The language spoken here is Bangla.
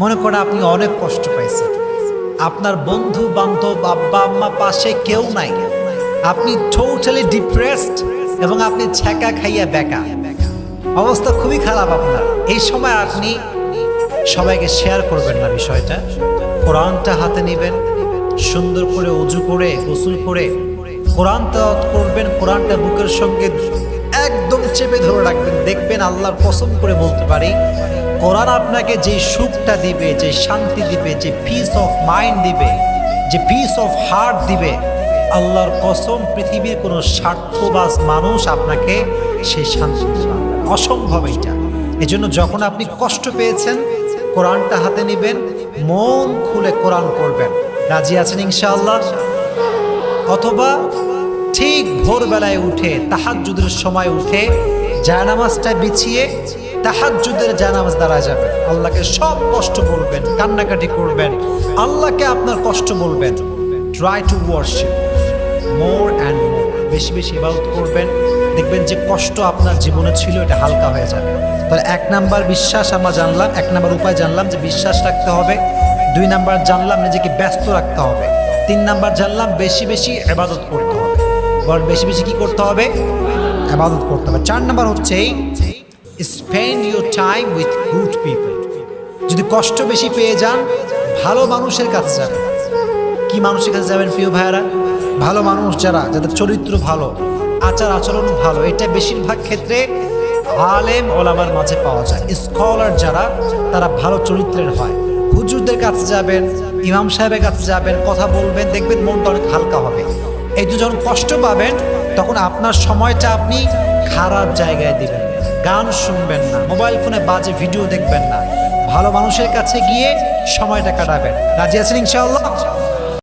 মনে করেন আপনি অনেক কষ্ট পাইছেন, আপনার বন্ধু বান্ধব আব্বা আম্মা পাশে কেউ নাই, আপনি টোটালি ডিপ্রেসড এবং আপনি ছ্যাঁকা খাইয়া বেকা, অবস্থা খুবই খারাপ আপনার। এই সময় আপনি সবাইকে শেয়ার করবেন না বিষয়টা, কোরআনটা হাতে নেবেন, সুন্দর করে ওযু করে গোসল করে কোরআন তেলাওয়াত করবেন, কোরআনটা বুকের সঙ্গে একদম চেপে ধরে রাখবেন। দেখবেন আল্লাহর কসম করে বলতে পারি, কোরআন আপনাকে যে সুখটা দিবে, যে শান্তি দিবে, যে পিস অফ মাইন্ড দিবে, যে পিস অফ হার্ট দিবে, আল্লাহর কসম পৃথিবীর কোনো স্বার্থবাজ মানুষ আপনাকে সেই শান্তি দিতে পারবে না। অসম্ভব এটা। এজন্য যখন আপনি কষ্ট পেয়েছেন, কোরআনটা হাতে নেবেন, মন খুলে কোরআন পড়বেন। রাজি আছেন ইনশাআল্লাহ? অথবা ঠিক ভোরবেলায় উঠে তাহাজ্জুদের সময় উঠে জায়নামাজটা বিছিয়ে তাহাজ্জুদের জায়নামাজ দাঁড়ায় যাবেন, আল্লাহকে সব কষ্ট বলবেন, কান্নাকাটি করবেন, আল্লাহকে আপনার কষ্ট বলবেন। Try to worship more and more, বেশি বেশি ইবাদত করবেন, দেখবেন যে কষ্ট আপনার জীবনে ছিল এটা হালকা হয়ে যাবে। তাহলে 1 নাম্বার বিশ্বাস আমরা জানলাম, 1 নাম্বার উপায় জানলাম যে বিশ্বাস রাখতে হবে। 2 নাম্বার জানলাম নিজেকে ব্যস্ত রাখতে হবে। 3 নাম্বার জানলাম বেশি বেশি ইবাদত করতে হবে। বলেন বেশি বেশি কি করতে হবে? ইবাদত করতে হবে। 4 নাম্বার হচ্ছে spend your time with good people. যদি কষ্ট বেশি পেয়ে যান, ভালো মানুষের কাছে যাবেন। কি মানুষের কাছে যাবেন প্রিয় ভাইয়েরা? ভালো মানুষ যারা, যাদের চরিত্র ভালো, আচার আচরণ ভালো। এটা বেশিরভাগ ক্ষেত্রে আলেম ওলামার মাঝে পাওয়া যায়। স্কলার যারা, তারা ভালো চরিত্রের হয়। হুজুরদের কাছে যাবেন, ইমাম সাহেবের কাছে যাবেন, কথা বলবেন, দেখবেন মনটা অনেক হালকা হবে। এই যে যখন কষ্ট পাবেন, তখন আপনার সময়টা আপনি খারাপ জায়গায় দিবেন, গান শুনবেন না, মোবাইল ফোনে বাজে ভিডিও দেখবেন না, ভালো মানুষের কাছে গিয়ে সময়টা কাটাবেন। রাজি আছেন ইনশাআল্লাহ?